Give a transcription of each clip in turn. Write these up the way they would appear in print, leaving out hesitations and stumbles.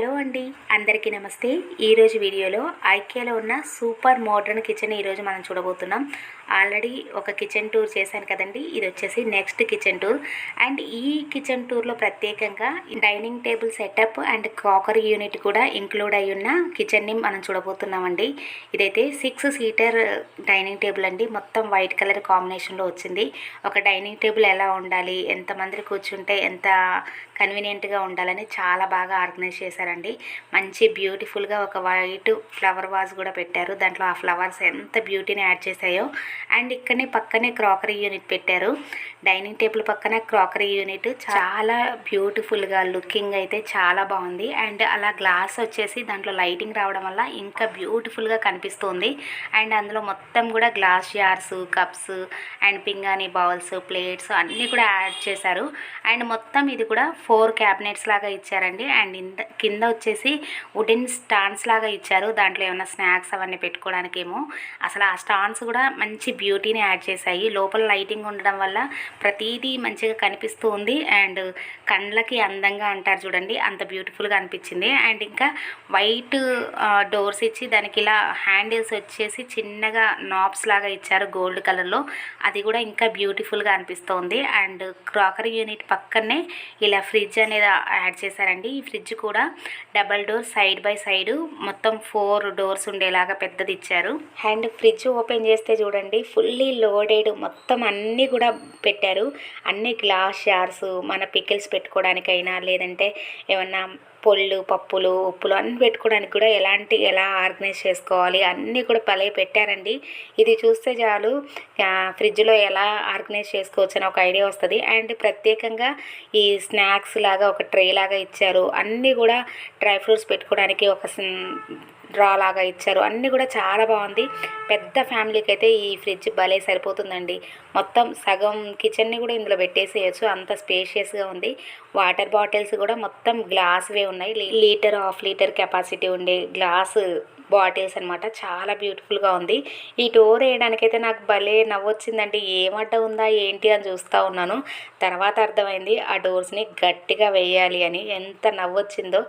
Hello అండి, అందరికీ నమస్తే. ఈరోజు వీడియోలో ఐకియాలో ఉన్న సూపర్ మోడర్న్ కిచెన్ ఈరోజు మనం చూడబోతున్నాం. ఆల్రెడీ ఒక కిచెన్ టూర్ చేశాను కదండి, ఇది వచ్చేసి నెక్స్ట్ కిచెన్ టూర్. అండ్ ఈ కిచెన్ టూర్లో ప్రత్యేకంగా dining table setup and crockery unit కూడా ఇంక్లూడ్ అయి ఉన్న కిచెన్ని మనం చూడబోతున్నామండి. ఇదైతే 6 సీటర్ డైనింగ్ టేబుల్ అండి, మొత్తం వైట్ కలర్ కాంబినేషన్లో వచ్చింది. ఒక డైనింగ్ టేబుల్ ఎలా ఉండాలి, ఎంతమంది కూర్చుంటే ఎంత కన్వీనియంట్గా ఉండాలని చాలా బాగా ఆర్గనైజ్ చేశారండి. మంచి బ్యూటిఫుల్గా ఒక వైట్ ఫ్లవర్ వాజ్ కూడా పెట్టారు. దాంట్లో ఆ ఫ్లవర్స్ ఎంత బ్యూటీని యాడ్ చేశాయో. అండ్ ఇక్కడనే పక్కనే క్రాకరీ యూనిట్ పెట్టారు. డైనింగ్ టేబుల్ పక్కన క్రాకరీ యూనిట్ చాలా బ్యూటిఫుల్గా లుకింగ్ అయితే చాలా బాగుంది. అండ్ అలా గ్లాస్ వచ్చేసి దాంట్లో లైటింగ్ రావడం వల్ల ఇంకా బ్యూటిఫుల్గా కనిపిస్తుంది. అండ్ అందులో మొత్తం కూడా గ్లాస్ జార్స్, కప్స్ అండ్ పింగాణి బౌల్స్, ప్లేట్స్ అన్నీ కూడా యాడ్ చేశారు. అండ్ మొత్తం ఇది కూడా 4 క్యాబినెట్స్ లాగా ఇచ్చారండి. అండ్ కింద వచ్చేసి వుడెన్ స్టాండ్స్ లాగా ఇచ్చారు. దాంట్లో ఏమైనా స్నాక్స్ అవన్నీ పెట్టుకోవడానికేమో. అసలు ఆ స్టాండ్స్ కూడా మంచి బ్యూటీని యాడ్ చేశాయి. లోపల లైటింగ్ ఉండడం వల్ల ప్రతిదీ మంచిగా కనిపిస్తూ ఉంది. అండ్ కళ్ళకి అందంగా అంటారు చూడండి, అంత బ్యూటిఫుల్గా అనిపించింది. అండ్ ఇంకా వైట్ డోర్స్ ఇచ్చి దానికి ఇలా హ్యాండిల్స్ వచ్చేసి చిన్నగా నాబ్స్ లాగా ఇచ్చారు గోల్డ్ కలర్లో. అది కూడా ఇంకా బ్యూటిఫుల్గా అనిపిస్తుంది. అండ్ క్రాకరీ యూనిట్ పక్కనే ఇలా ఫ్రిడ్జ్ అనేది యాడ్ చేశారండి. ఈ ఫ్రిడ్జ్ కూడా double door side by side మొత్తం 4 డోర్స్ ఉండేలాగా పెద్దది ఇచ్చారు. అండ్ ఫ్రిడ్జ్ ఓపెన్ చేస్తే చూడండి, ఫుల్లీ లోడెడ్ మొత్తం అన్నీ కూడా పెట్టారు. అన్ని గ్లాస్ జార్స్, మన పికిల్స్ పెట్టుకోవడానికైనా లేదంటే ఏమన్నా పొళ్ళు, పప్పులు, ఉప్పులు అన్నీ పెట్టుకోవడానికి కూడా ఎలా ఆర్గనైజ్ చేసుకోవాలి అన్నీ కూడా భలే పెట్టారండి. ఇది చూస్తే చాలు ఫ్రిడ్జ్లో ఎలా ఆర్గనైజ్ చేసుకోవచ్చు అని ఒక ఐడియా వస్తుంది. అండ్ ప్రత్యేకంగా ఈ స్నాక్స్ లాగా ఒక ట్రే లాగా ఇచ్చారు. అన్నీ కూడా డ్రై ఫ్రూట్స్ పెట్టుకోవడానికి ఒక డ్రా లాగా ఇచ్చారు. అన్నీ కూడా చాలా బాగుంది. పెద్ద ఫ్యామిలీకి అయితే ఈ ఫ్రిడ్జ్ భలే సరిపోతుందండి. మొత్తం సగం కిచెన్ని కూడా ఇందులో పెట్టేసేయచ్చు, అంత స్పేషియస్గా ఉంది. వాటర్ బాటిల్స్ కూడా మొత్తం గ్లాస్వే ఉన్నాయి. లీటర్, హాఫ్ లీటర్ కెపాసిటీ ఉండే గ్లాస్ బాటిల్స్ అనమాట. చాలా బ్యూటిఫుల్గా ఉంది. ఈ డోర్ వేయడానికైతే నాకు భలే నవ్వొచ్చిందండి. ఏమడ్డ ఉందా ఏంటి అని చూస్తూ ఉన్నాను. తర్వాత అర్థమైంది ఆ డోర్స్ని గట్టిగా వేయాలి అని. ఎంత నవ్వొచ్చిందో.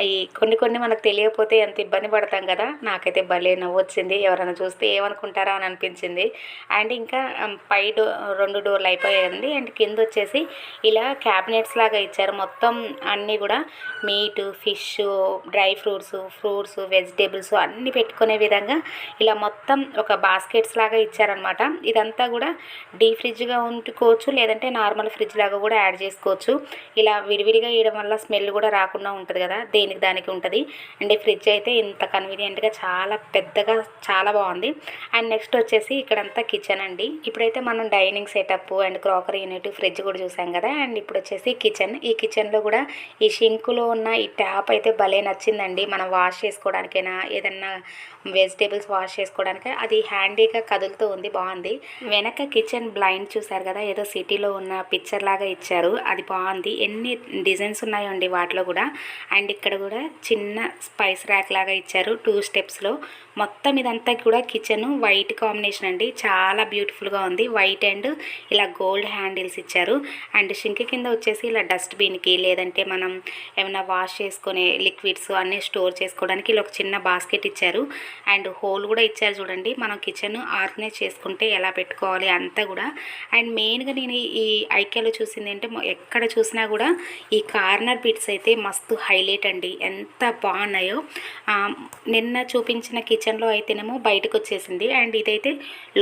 అవి కొన్ని మనకు తెలియకపోతే ఎంత ఇబ్బంది పడతాం కదా. నాకైతే భలే నవ్వొచ్చింది. ఎవరైనా చూస్తే ఏమనుకుంటారా అని అనిపించింది. అండ్ ఇంకా పై 2 డోర్లు అయిపోయాయండి. అండ్ కింద వచ్చేసి ఇలా క్యాబినెట్స్ లాగా ఇచ్చారు. మొత్తం అన్నీ కూడా meet, fish, dry fruits, vegetables అన్నీ పెట్టుకునే విధంగా ఇలా మొత్తం ఒక బాస్కెట్స్ లాగా ఇచ్చారనమాట. ఇదంతా కూడా డీ ఫ్రిడ్జ్గా ఉంచుకోవచ్చు, లేదంటే నార్మల్ ఫ్రిడ్జ్ లాగా కూడా యాడ్ చేసుకోవచ్చు. ఇలా విడివిడిగా వేయడం వల్ల స్మెల్ కూడా రాకుండా ఉంటుంది కదా, దానికి ఉంటుంది. అండ్ ఈ ఫ్రిడ్జ్ అయితే ఇంత కన్వీనియంట్గా చాలా పెద్దగా చాలా బాగుంది. అండ్ నెక్స్ట్ వచ్చేసి ఇక్కడంతా కిచెన్ అండి. ఇప్పుడైతే మనం dining setup and crockery unit, fridge కూడా చూసాం కదా. అండ్ ఇప్పుడు వచ్చేసి కిచెన్. ఈ కిచెన్లో కూడా ఈ షింకులో ఉన్న ఈ ట్యాప్ అయితే భలే నచ్చిందండి. మనం వాష్ చేసుకోవడానికైనా ఏదన్నా వెజిటేబుల్స్ వాష్ చేసుకోవడానికి అది హ్యాండీగా కదులుతూ ఉంది, బాగుంది. వెనక కిచెన్ బ్లైండ్ చూసారు కదా, ఏదో సిటీలో ఉన్న పిక్చర్ లాగా ఇచ్చారు, అది బాగుంది. ఎన్ని డిజైన్స్ ఉన్నాయో అండి వాటిలో కూడా. అండ్ ఇక్కడ కూడా చిన్న స్పైస్ ర్యాక్ లాగా ఇచ్చారు 2 స్టెప్స్లో. మొత్తం ఇదంతా కూడా కిచెన్ వైట్ కాంబినేషన్ అండి, చాలా బ్యూటిఫుల్గా ఉంది. వైట్ అండ్ ఇలా గోల్డ్ హ్యాండిల్స్ ఇచ్చారు. అండ్ షింక్ కింద వచ్చేసి ఇలా డస్ట్బిన్కి లేదంటే మనం ఏమైనా వాష్ చేసుకునే లిక్విడ్స్ అన్నీ స్టోర్ చేసుకోవడానికి ఇలా ఒక చిన్న బాస్కెట్ ఇచ్చారు. అండ్ హోల్ కూడా ఇచ్చారు చూడండి, మనం కిచెన్ ఆర్గనైజ్ చేసుకుంటే ఎలా పెట్టుకోవాలి అంతా కూడా. అండ్ మెయిన్గా నేను ఈ ఐకియాలో చూసింది అంటే ఎక్కడ చూసినా కూడా ఈ కార్నర్ బిట్స్ అయితే మస్తు హైలైట్ అండి, ఎంత బాగున్నాయో. నిన్న చూపించిన కిచెన్లో అయితేనేమో బయటకు వచ్చేసింది. అండ్ ఇదైతే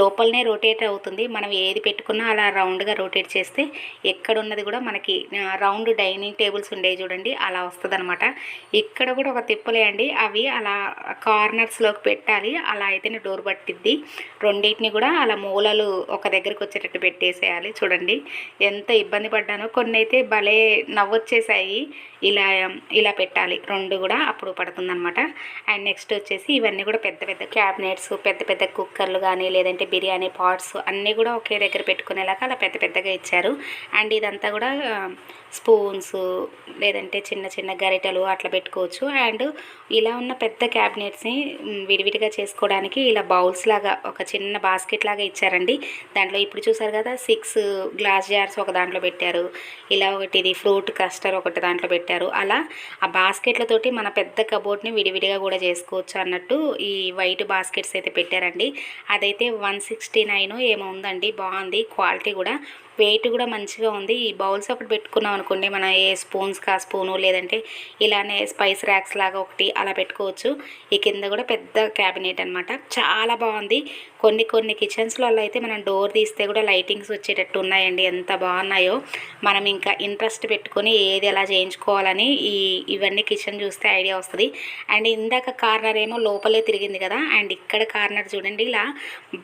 లోపలనే రొటేట్ అవుతుంది. మనం ఏది పెట్టుకున్నా అలా రౌండ్గా రొటేట్ చేస్తే ఎక్కడున్నది కూడా మనకి రౌండ్ డైనింగ్ టేబుల్స్ ఉండేవి చూడండి, అలా వస్తుంది అనమాట. ఇక్కడ కూడా ఒక తిప్పలే అండి, అవి అలా కార్నర్స్లోకి పెట్టాలి, అలా అయితేనే డోర్ పట్టిద్ది. రెండింటిని కూడా అలా మూలలు ఒక దగ్గరికి వచ్చేటట్టు పెట్టేసేయాలి. చూడండి ఎంత ఇబ్బంది పడ్డానో. కొన్ని అయితే భలే నవ్వొచ్చేసాయి. ఇలా పెట్టాలి 2 కూడా, అప్పుడు పడుతుందనమాట. అండ్ నెక్స్ట్ వచ్చేసి ఇవన్నీ కూడా పెద్ద క్యాబినెట్స్, పెద్ద కుక్కర్లు కానీ లేదంటే బిర్యానీ పాట్స్ అన్నీ కూడా ఒక ఒకే దగ్గర పెట్టుకునేలాగా అలా పెద్ద పెద్దగా ఇచ్చారు. అండ్ ఇదంతా కూడా స్పూన్స్ లేదంటే చిన్న చిన్న గరిటెలు అట్లా పెట్టుకోవచ్చు. అండ్ ఇలా ఉన్న పెద్ద క్యాబినెట్స్ని విడివిడిగా చేసుకోవడానికి ఇలా బౌల్స్ లాగా ఒక చిన్న బాస్కెట్ లాగా ఇచ్చారండి. దాంట్లో ఇప్పుడు చూసారు కదా 6 గ్లాస్ జార్స్ ఒక దాంట్లో పెట్టారు. ఇలా ఒకటి ఇది ఫ్రూట్ కస్టర్ ఒకటి దాంట్లో పెట్టారు. అలా ఆ బాస్కెట్లతోటి మన పెద్ద కబోర్డ్ని విడివిడిగా కూడా చేసుకోవచ్చు అన్నట్టు ఈ వైట్ బాస్కెట్స్ అయితే పెట్టారండి. అదైతే 169 ఏమో ఉందండి. బాగుంది క్వాలిటీ కూడా, వెయిట్ కూడా మంచిగా ఉంది. ఈ బౌల్స్ ఒకటి పెట్టుకున్నాం అనుకోండి, మన ఏ స్పూన్స్ కా స్పూను లేదంటే ఇలానే స్పైస్ ర్యాక్స్ లాగా ఒకటి అలా పెట్టుకోవచ్చు. ఈ కింద కూడా పెద్ద క్యాబినెట్ అనమాట, చాలా బాగుంది. కొన్ని కిచెన్స్లలో అయితే మనం డోర్ తీస్తే కూడా లైటింగ్స్ వచ్చేటట్టు ఉన్నాయండి, ఎంత బాగున్నాయో. మనం ఇంకా ఇంట్రెస్ట్ పెట్టుకొని ఏది ఎలా చేయించుకోవాలని ఇవన్నీ కిచెన్ చూస్తే ఐడియా వస్తుంది. అండ్ ఇందాక కార్నర్ ఏమో లోపలే తిరిగింది కదా, అండ్ ఇక్కడ కార్నర్ చూడండి ఇలా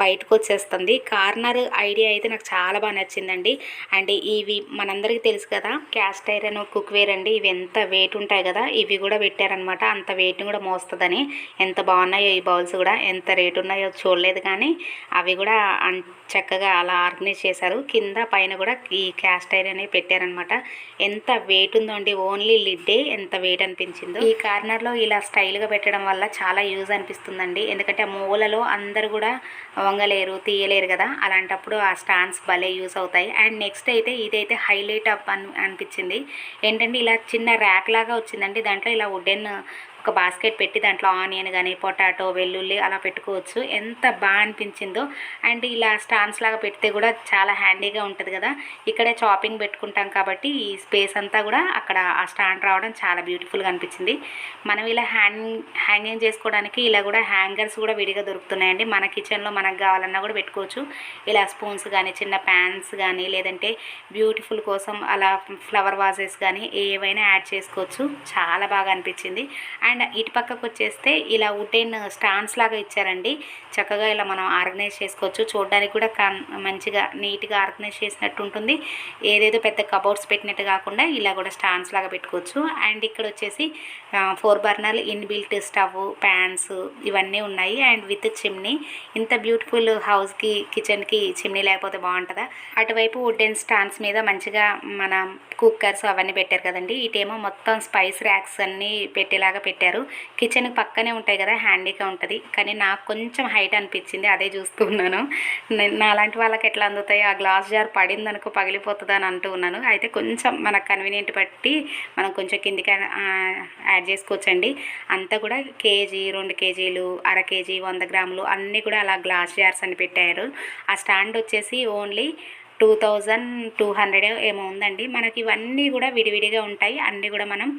బయటకు వచ్చేస్తుంది. కార్నర్ ఐడియా అయితే నాకు చాలా బాగా నచ్చిందండి. అండ్ ఇవి మనందరికీ తెలుసు కదా క్యాస్ట్ ఐరన్ కుక్వేర్ అండి, ఇవి ఎంత వెయిట్ ఉంటాయి కదా, ఇవి కూడా పెట్టారనమాట. అంత వెయిట్ కూడా మోస్తుందని. ఎంత బాగున్నాయో ఈ బౌల్స్ కూడా, ఎంత రేటు ఉన్నాయో చూడలేదు కానీ అవి కూడా చక్కగా అలా ఆర్గనైజ్ చేశారు. కింద పైన కూడా ఈ క్యాస్ట్ ఐరన్ పెట్టారనమాట. ఎంత వెయిట్ ఉందో అండి, ఓన్లీ లిడ్డే ఎంత వెయిట్ అనిపించిందో. ఈ కార్నర్లో ఇలా స్టైల్గా పెట్టడం వల్ల చాలా యూజ్ అనిపిస్తుందండి. ఎందుకంటే ఆ మూలలో అందరు కూడా వంగలేరు తీయలేరు కదా, అలాంటప్పుడు ఆ స్టాండ్స్ భలే యూజ్ అవుతాయి. అండ్ నెక్స్ట్ అయితే ఇదైతే హైలైట్ అప్ అనిపించింది. ఏంటంటే ఇలా చిన్న ర్యాక్ లాగా వచ్చిందండి. దాంట్లో ఇలా వుడెన్ ఒక బాస్కెట్ పెట్టి దాంట్లో ఆనియన్ కానీ పొటాటో వెల్లుల్లి అలా పెట్టుకోవచ్చు. ఎంత బాగా అనిపించిందో. అండ్ ఇలా స్టాండ్స్ లాగా పెడితే కూడా చాలా హ్యాండీగా ఉంటుంది కదా, ఇక్కడే చాపింగ్ పెట్టుకుంటాం కాబట్టి ఈ స్పేస్ అంతా కూడా అక్కడ ఆ స్టాండ్ రావడం చాలా బ్యూటిఫుల్గా అనిపించింది. మనం ఇలా హ్యాంగింగ్ చేసుకోవడానికి ఇలా కూడా హ్యాంగర్స్ కూడా విడిగా దొరుకుతున్నాయండి. మన కిచెన్లో మనకు కావాలన్నా కూడా పెట్టుకోవచ్చు. ఇలా స్పూన్స్ కానీ చిన్న ప్యాన్స్ కానీ లేదంటే బ్యూటిఫుల్ కోసం అలా ఫ్లవర్ వాజెస్ కానీ ఏవైనా యాడ్ చేసుకోవచ్చు. చాలా బాగా అనిపించింది. అండ్ ఇటు పక్కకు వచ్చేస్తే ఇలా వుడెన్ స్టాండ్స్ లాగా ఇచ్చారండి. చక్కగా ఇలా మనం ఆర్గనైజ్ చేసుకోవచ్చు. చూడడానికి కూడా మంచిగా నీట్గా ఆర్గనైజ్ చేసినట్టు ఉంటుంది. ఏదేదో పెద్ద కబోర్డ్స్ పెట్టినట్టు కాకుండా ఇలా కూడా స్టాండ్స్ లాగా పెట్టుకోవచ్చు. అండ్ ఇక్కడ వచ్చేసి 4 బర్నర్ ఇన్బిల్ట్ స్టవ్ ప్యాన్స్ ఇవన్నీ ఉన్నాయి. And with chimney. ఇంత బ్యూటిఫుల్ హౌస్కి కిచెన్కి చిమ్నీ లేకపోతే బాగుంటుందా. అటువైపు వుడెన్ స్టాండ్స్ మీద మంచిగా మన కుక్కర్స్ అవన్నీ పెట్టారు కదండి. ఇటేమో మొత్తం స్పైస్ ర్యాక్స్ అన్నీ పెట్టేలాగా పెట్టారు. కిచెన్ పక్కనే ఉంటాయి కదా, హ్యాండీగా ఉంటుంది. కానీ నాకు కొంచెం హైట్ అనిపించింది, అదే చూస్తున్నాను. నా అలాంటి వాళ్ళకి ఎట్లా అందుతాయి, ఆ గ్లాస్ జార్ పడిందనుకో పగిలిపోతుంది అని అంటూ ఉన్నాను. అయితే కొంచెం మనకు కన్వీనియంట్ బట్టి మనం కొంచెం కిందికి యాడ్ చేసుకోవచ్చండి. అంతా కూడా కేజీ 2 కేజీలు అర కేజీ 100 గ్రాములు అన్నీ కూడా అలా గ్లాస్ జార్స్ అని పెట్టారు. ఆ స్టాండ్ వచ్చేసి ఓన్లీ 2200 ఏమో ఉందండి. మనకి ఇవన్నీ కూడా విడివిడిగా ఉంటాయి. అన్నీ కూడా మనం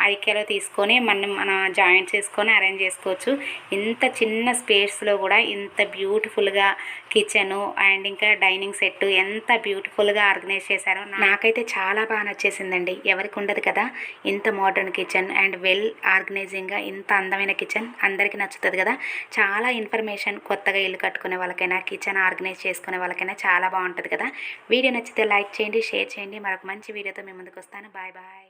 ఐకేలో తీసుకొని మన జాయింట్ చేసుకొని అరేంజ్ చేసుకోవచ్చు. ఇంత చిన్న స్పేస్లో కూడా ఇంత బ్యూటిఫుల్గా కిచెను అండ్ ఇంకా డైనింగ్ సెట్ ఎంత బ్యూటిఫుల్గా ఆర్గనైజ్ చేశారో నాకైతే చాలా బాగా నచ్చేసిందండి. ఎవరికి ఉండదు కదా ఇంత మోడర్న్ కిచెన్ అండ్ వెల్ ఆర్గనైజింగ్గా ఇంత అందమైన కిచెన్, అందరికీ నచ్చుతుంది కదా. చాలా ఇన్ఫర్మేషన్ కొత్తగా ఇల్లు కట్టుకునే వాళ్ళకైనా కిచెన్ ఆర్గనైజ్ చేసుకునే వాళ్ళకైనా చాలా బాగుంటుంది కదా. వీడియో నచ్చితే లైక్ చేయండి, షేర్ చేయండి. మరొక మంచి వీడియోతో మీ ముందుకు వస్తాను. Bye bye.